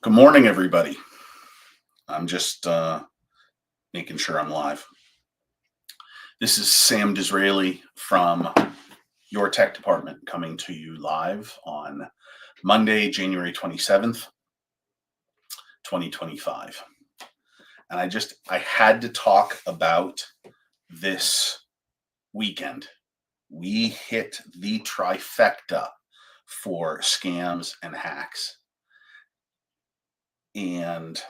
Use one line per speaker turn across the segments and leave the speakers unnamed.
Good morning, everybody. I'm just making sure I'm live. This is Sam Disraeli from your tech department coming to you live on Monday, January 27th, 2025. And I had to talk about this weekend. We hit the trifecta for scams and hacks. And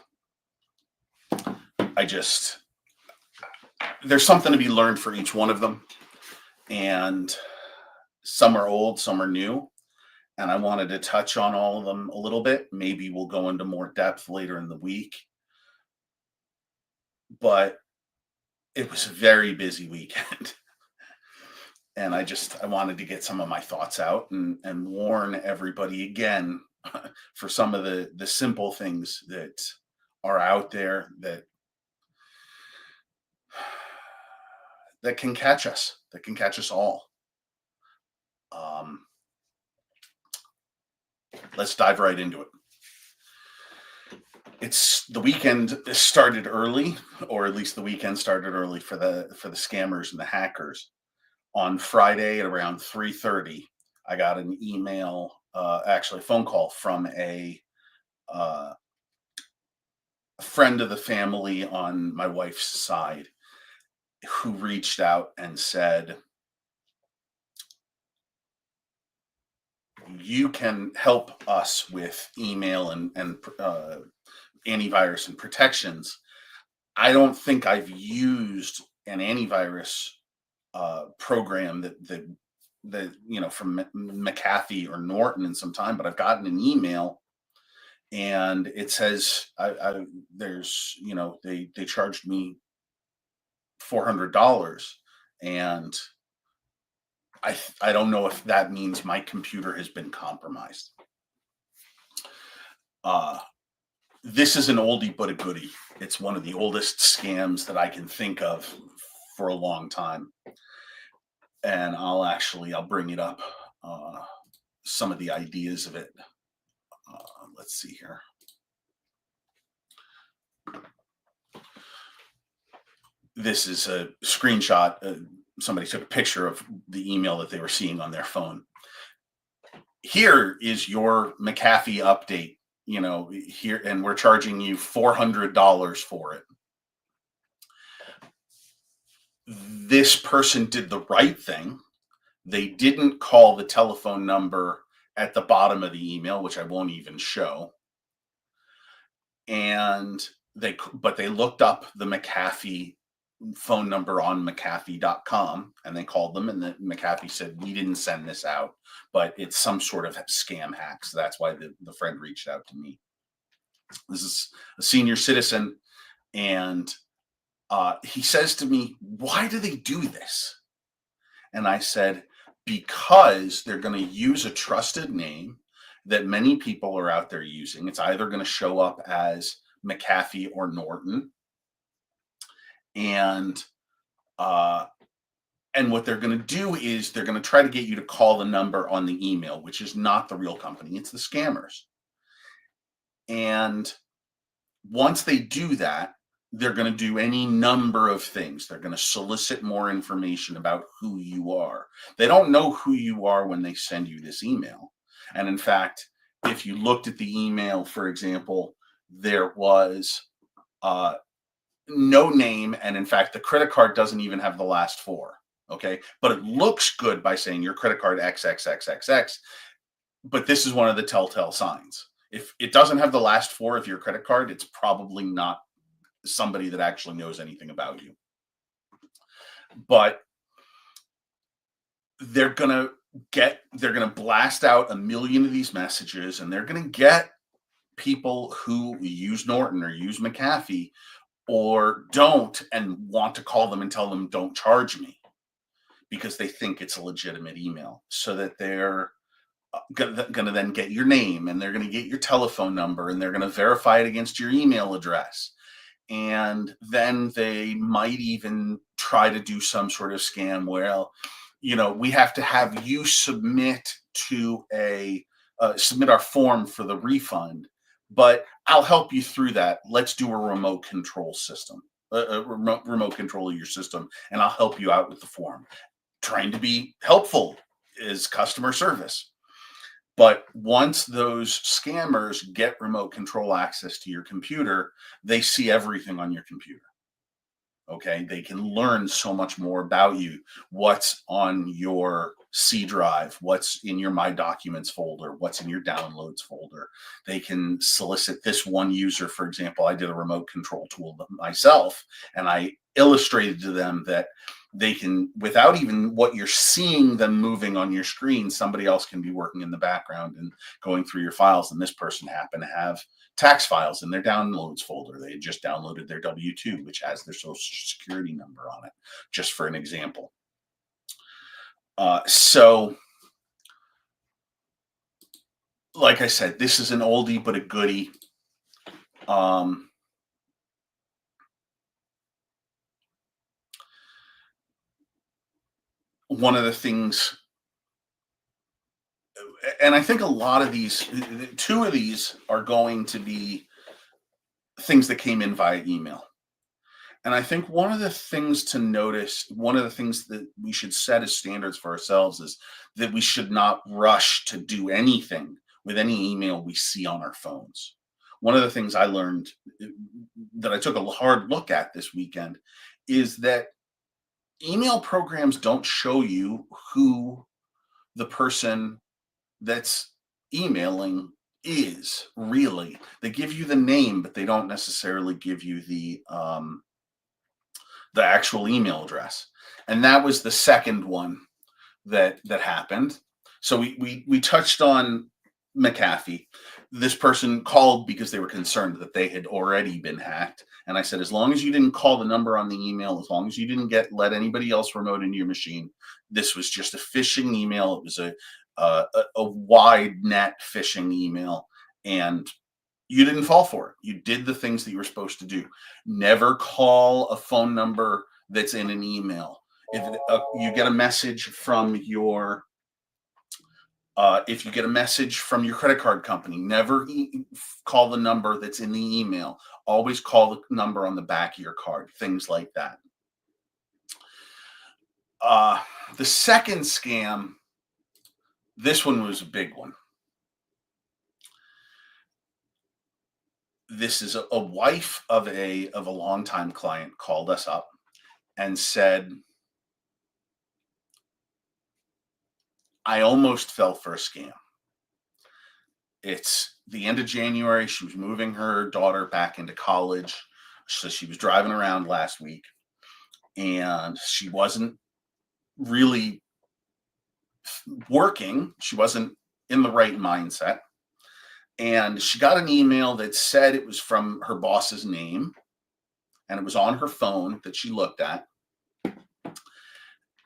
there's something to be learned for each one of them. And some are old, some are new. And I wanted to touch on all of them a little bit. Maybe we'll go into more depth later in the week. But it was a very busy weekend. And I wanted to get some of my thoughts out and warn everybody again for some of the simple things that are out there that can catch us, all. Let's dive right into it. It's the weekend started early, or at least the weekend started early for the scammers and the hackers. On Friday at around 3:30, I got an email, actually a phone call from a friend of the family on my wife's side who reached out and said, you can help us with email and antivirus and protections. I don't think I've used an antivirus program that from McAfee or Norton in some time, but I've gotten an email and it says there's they charged me $400, and I don't know if that means my computer has been compromised. This is an oldie but a goodie. It's one of the oldest scams that I can think of for a long time. And I'll bring it up, some of the ideas of it. Let's see here. This is a screenshot. Somebody took a picture of the email that they were seeing on their phone. Here is your McAfee update, here, and we're charging you $400 for it. This person did the right thing. They didn't call the telephone number at the bottom of the email, which I won't even show. And they looked up the McAfee phone number on McAfee.com, and they called them, and the McAfee said, we didn't send this out, but it's some sort of scam hack. So that's why the friend reached out to me. This is a senior citizen, and he says to me, why do they do this? And I said, because they're going to use a trusted name that many people are out there using. It's either going to show up as McAfee or Norton. And what they're going to do is they're going to try to get you to call the number on the email, which is not the real company. It's the scammers. And once they do that, they're going to do any number of things. They're going to solicit more information about who you are. They don't know who you are when they send you this email. And in fact, if you looked at the email, for example, there was no name. And in fact, the credit card doesn't even have the last four. Okay. But it looks good by saying your credit card XXXXX. But this is one of the telltale signs. If it doesn't have the last four of your credit card, it's probably not somebody that actually knows anything about you. But they're going to blast out a million of these messages, and they're going to get people who use Norton or use McAfee or don't, and want to call them and tell them, don't charge me, because they think it's a legitimate email. So that they're going to then get your name, and they're going to get your telephone number, and they're going to verify it against your email address. And then they might even try to do some sort of scam where, we have to have you submit our form for the refund, but I'll help you through that. Let's do a remote control system, a remote control of your system, and I'll help you out with the form. Trying to be helpful is customer service. But once those scammers get remote control access to your computer, they see everything on your computer. Okay, they can learn so much more about you, what's on your C drive, what's in your My Documents folder, what's in your downloads folder. They can solicit this one user. For example, I did a remote control tool myself, and I illustrated to them that they can, without even what you're seeing them moving on your screen, somebody else can be working in the background and going through your files. And this person happened to have tax files in their downloads folder. They had just downloaded their W-2, which has their social security number on it, just for an example. So, like I said, this is an oldie but a goodie. Um, One of the things, and I think a lot of these, two of these are going to be things that came in via email. And I think one of the things to notice, one of the things that we should set as standards for ourselves is that we should not rush to do anything with any email we see on our phones. One of the things I learned that I took a hard look at this weekend is that email programs don't show you who the person that's emailing is really. They give you the name, but they don't necessarily give you the actual email address. And that was the second one that happened. So we touched on McAfee. This person called because they were concerned that they had already been hacked. And I said, as long as you didn't call the number on the email, as long as you didn't let anybody else remote into your machine, this was just a phishing email. It was a wide net phishing email, and you didn't fall for it. You did the things that you were supposed to do. Never call a phone number that's in an email. You get a message from your if you get a message from your credit card company, never call the number that's in the email. Always call the number on the back of your card. Things like that. Uh, the second scam, this one was a big one. This is a wife of a longtime client called us up and said, I almost fell for a scam. It's the end of January. She was moving her daughter back into college. So she was driving around last week, and she wasn't really working. She wasn't in the right mindset. And she got an email that said it was from her boss's name, and it was on her phone that she looked at.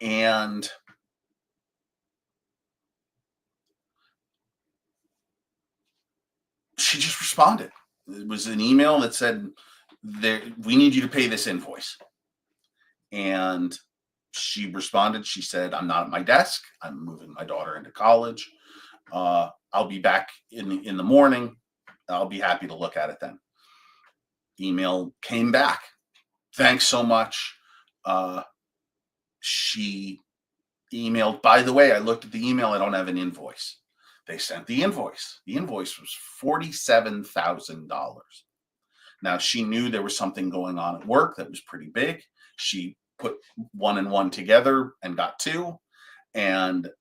And she just responded. It was an email that said, we need you to pay this invoice. And she responded. She said, I'm not at my desk. I'm moving my daughter into college. I'll be back in the morning. I'll be happy to look at it then. Email came back. Thanks so much. She emailed, by the way, I looked at the email. I don't have an invoice. They sent the invoice. The invoice was $47,000. Now, she knew there was something going on at work that was pretty big. She put one and one together and got two. And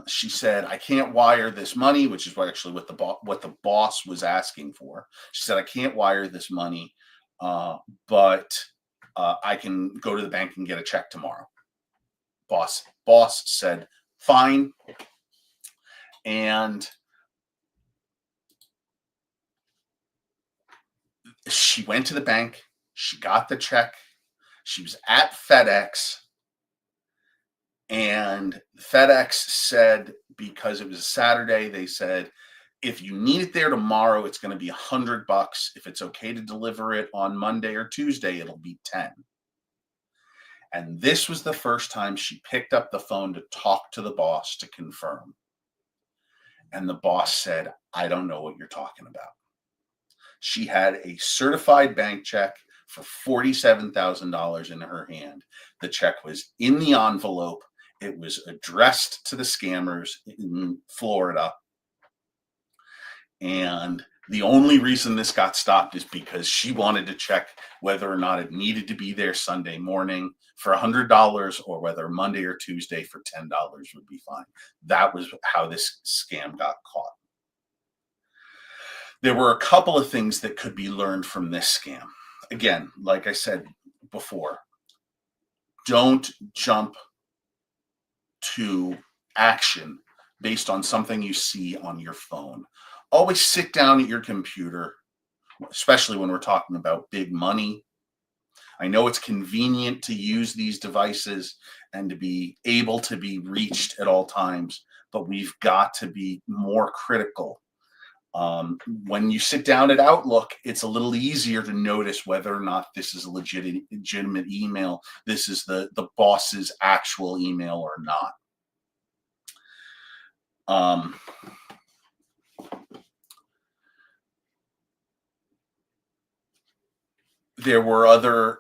she said, I can't wire this money, which is actually what the boss was asking for. She said, I can't wire this money, but I can go to the bank and get a check tomorrow. Boss said, fine. And she went to the bank. She got the check. She was at FedEx. And FedEx said, because it was a Saturday, they said, if you need it there tomorrow, it's going to be $100. If it's okay to deliver it on Monday or Tuesday, it'll be 10. And this was the first time she picked up the phone to talk to the boss to confirm. And the boss said, I don't know what you're talking about. She had a certified bank check for $47,000 in her hand. The check was in the envelope. It was addressed to the scammers in Florida. And the only reason this got stopped is because she wanted to check whether or not it needed to be there Sunday morning for $100 or whether Monday or Tuesday for $10 would be fine. That was how this scam got caught. There were a couple of things that could be learned from this scam. Again, like I said before, don't jump to action based on something you see on your phone. Always sit down at your computer, especially when we're talking about big money. I know it's convenient to use these devices and to be able to be reached at all times, but we've got to be more critical. When you sit down at Outlook, it's a little easier to notice whether or not this is a legitimate email. This is the boss's actual email or not. There were other,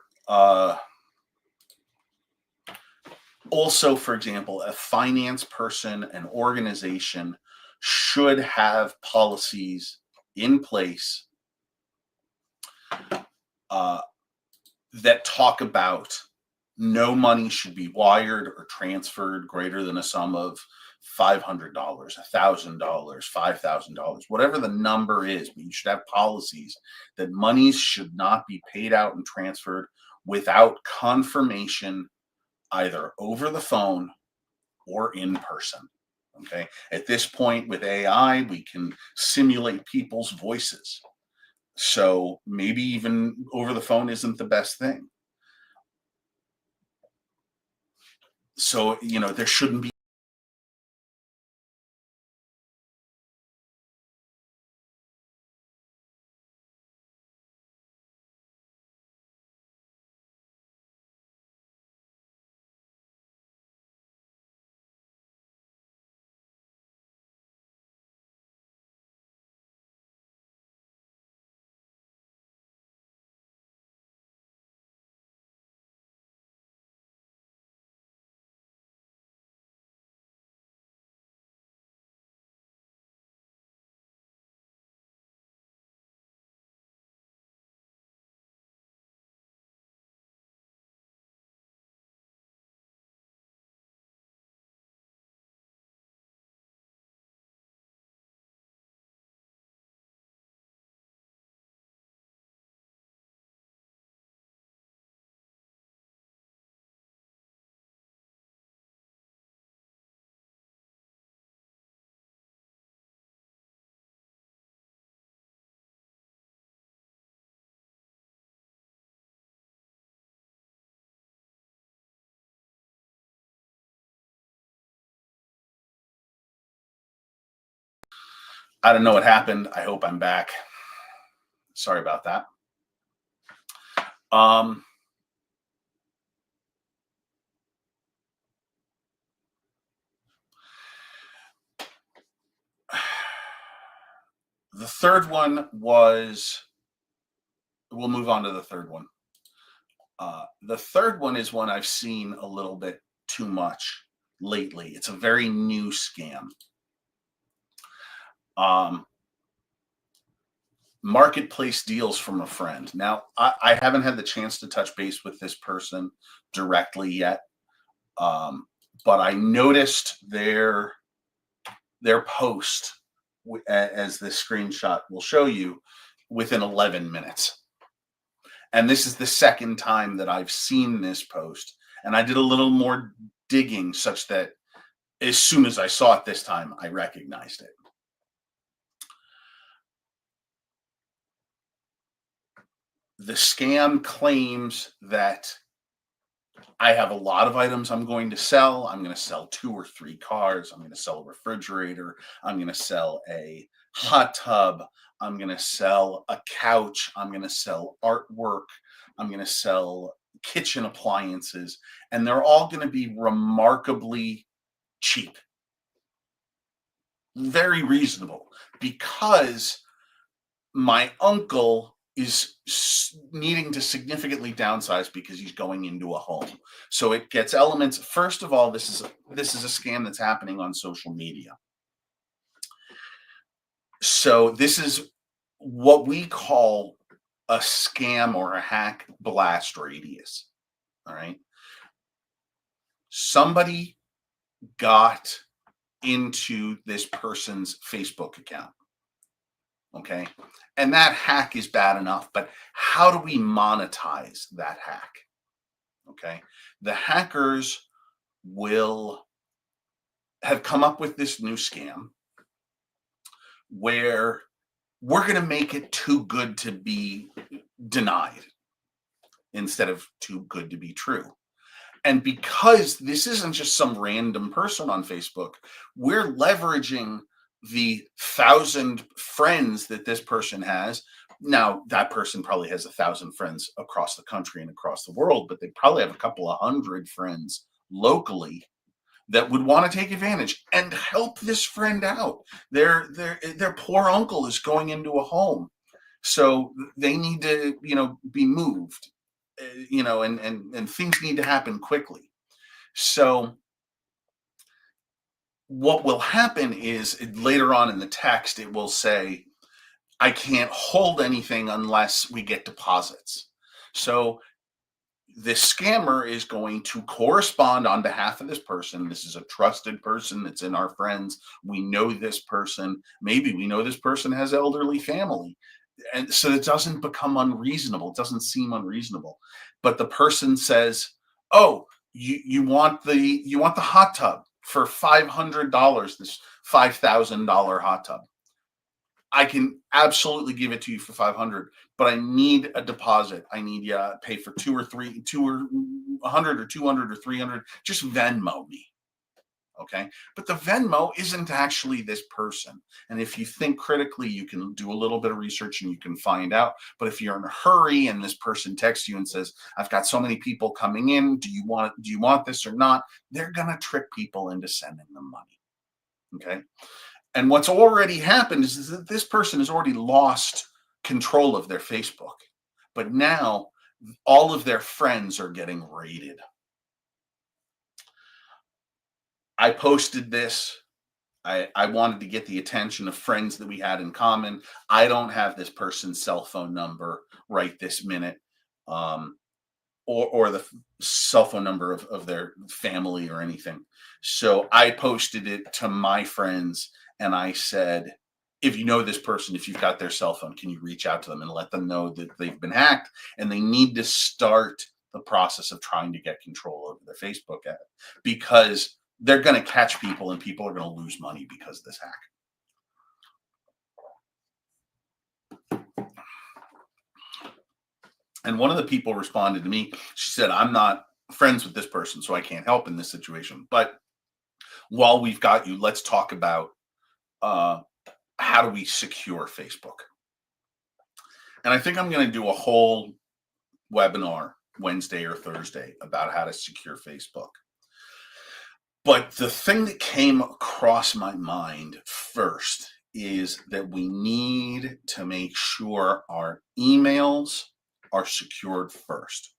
also, for example, a finance person, an organization should have policies in place that talk about no money should be wired or transferred greater than a sum of $500, $1,000, $5,000, whatever the number is. But you should have policies that monies should not be paid out and transferred without confirmation, either over the phone or in person. Okay. At this point, with AI, we can simulate people's voices. So maybe even over the phone isn't the best thing. So, there shouldn't be. I don't know what happened. I hope I'm back. Sorry about that. Um, the third one was, we'll move on to the third one. The third one is one I've seen a little bit too much lately. It's a very new scam. Um, Marketplace deals from a friend. Now, I haven't had the chance to touch base with this person directly yet, but I noticed their post, as this screenshot will show you, within 11 minutes. And this is the second time that I've seen this post. And I did a little more digging such that as soon as I saw it this time, I recognized it. The scam claims that I have a lot of items I'm going to sell. I'm going to sell 2 or 3 cars. I'm going to sell a refrigerator. I'm going to sell a hot tub. I'm going to sell a couch. I'm going to sell artwork. I'm going to sell kitchen appliances. And they're all going to be remarkably cheap. very reasonable, because my uncle is needing to significantly downsize because he's going into a home. So it gets elements. First of all, this is a scam that's happening on social media. So this is what we call a scam or a hack blast radius. All right. Somebody got into this person's Facebook account. Okay. And that hack is bad enough, but how do we monetize that hack? Okay. The hackers will have come up with this new scam where we're going to make it too good to be denied instead of too good to be true. And because this isn't just some random person on Facebook, we're leveraging the 1,000 friends that this person has. Now, that person probably has 1,000 friends across the country and across the world, but they probably have a couple of hundred friends locally that would want to take advantage and help this friend out. Their poor uncle is going into a home, so they need to, be moved, and things need to happen quickly. So what will happen is later on in the text, it will say, I can't hold anything unless we get deposits. So this scammer is going to correspond on behalf of this person. This is a trusted person that's in our friends. We know this person. Maybe we know this person has elderly family. And so it doesn't become unreasonable. It doesn't seem unreasonable. But the person says, "Oh, you want the hot tub for $500, this $5,000 hot tub. I can absolutely give it to you for 500, but I need a deposit. I need you to pay for two or 100 or 200 or 300. Just Venmo me." Okay. But the Venmo isn't actually this person. And if you think critically, you can do a little bit of research and you can find out. But if you're in a hurry and this person texts you and says, I've got so many people coming in, do you want this or not? They're gonna trick people into sending them money. Okay. And what's already happened is that this person has already lost control of their Facebook. But now all of their friends are getting raided. I posted this. I wanted to get the attention of friends that we had in common. I don't have this person's cell phone number right this minute, um, or the cell phone number of their family or anything. So I posted it to my friends and I said, if you know this person, if you've got their cell phone, can you reach out to them and let them know that they've been hacked and they need to start the process of trying to get control over their Facebook app, because they're going to catch people and people are going to lose money because of this hack. And one of the people responded to me. She said, I'm not friends with this person, so I can't help in this situation. But while we've got you, let's talk about uh, how do we secure Facebook? And I think I'm going to do a whole webinar Wednesday or Thursday about how to secure Facebook. But the thing that came across my mind first is that we need to make sure our emails are secured first.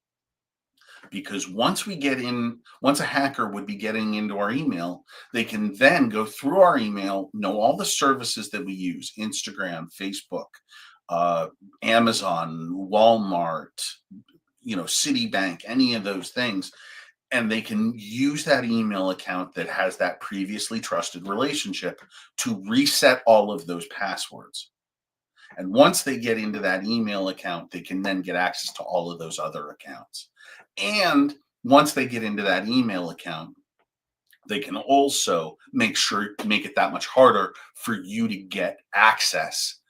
Because once a hacker would be getting into our email, they can then go through our email, know all the services that we use: Instagram, Facebook, Amazon, Walmart, Citibank, any of those things. And they can use that email account that has that previously trusted relationship to reset all of those passwords. And once they get into that email account, they can then get access to all of those other accounts. And once they get into that email account, they can also make it that much harder for you to get access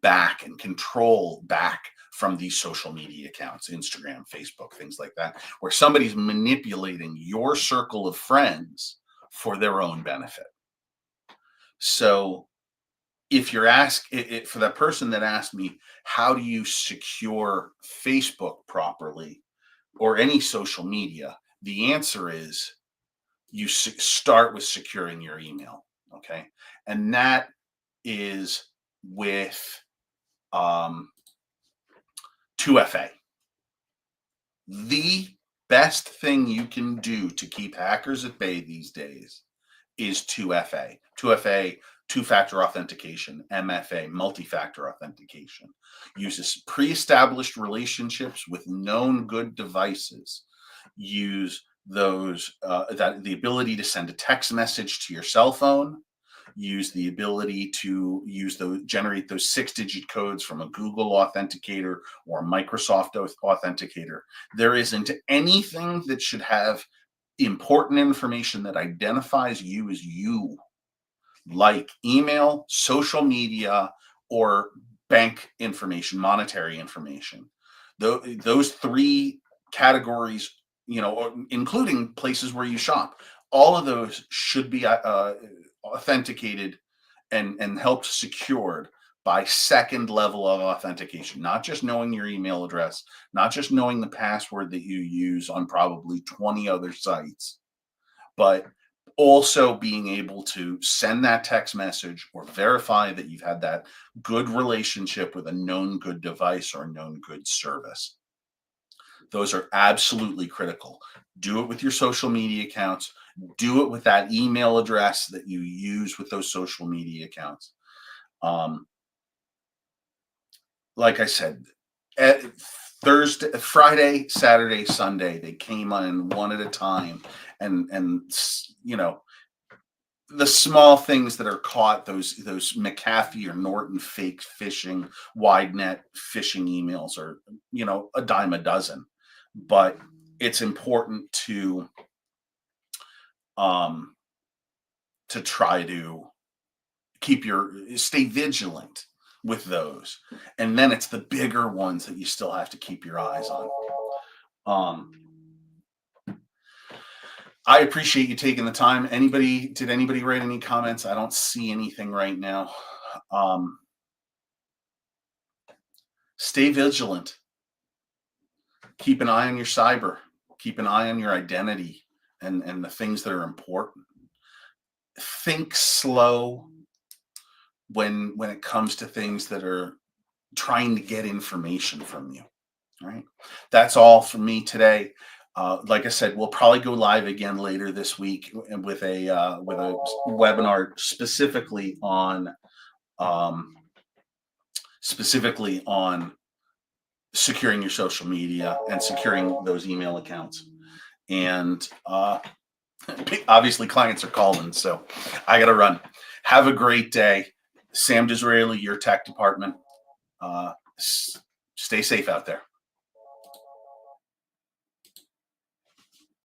back and control back from these social media accounts, Instagram, Facebook, things like that, where somebody's manipulating your circle of friends for their own benefit. So if you're for that person that asked me, how do you secure Facebook properly or any social media? The answer is you start with securing your email. Okay. And that is with um, 2FA. The best thing you can do to keep hackers at bay these days is 2FA. 2FA, two factor authentication, MFA, multi factor authentication, uses pre established relationships with known good devices. Use those, that the ability to send a text message to your cell phone, use the ability to use those, generate those 6-digit codes from a Google authenticator or a Microsoft authenticator. There isn't anything that should have important information that identifies you as you, like email, social media, or bank information, monetary information. Those three categories, including places where you shop, all of those should be authenticated and helped secured by second level of authentication, not just knowing your email address, not just knowing the password that you use on probably 20 other sites, but also being able to send that text message or verify that you've had that good relationship with a known good device or a known good service. Those are absolutely critical. Do it with your social media accounts. Do it with that email address that you use with those social media accounts. Um, like I said, Thursday, Friday, Saturday, Sunday, they came on one at a time, and the small things that are caught, those McAfee or Norton fake phishing, wide net phishing emails are a dime a dozen, but it's important um to try to stay vigilant with those. And then it's the bigger ones that you still have to keep your eyes on. Um, I appreciate you taking the time. Did anybody write any comments? I don't see anything right now. Stay vigilant. Keep an eye on your cyber. Keep an eye on your identity and the things that are important. Think slow when it comes to things that are trying to get information from you. All right. That's all from me today. Like I said, we'll probably go live again later this week with a webinar specifically on securing your social media and securing those email accounts. And obviously, clients are calling, so I got to run. Have a great day, Sam Disraeli, your tech department. Stay safe out there.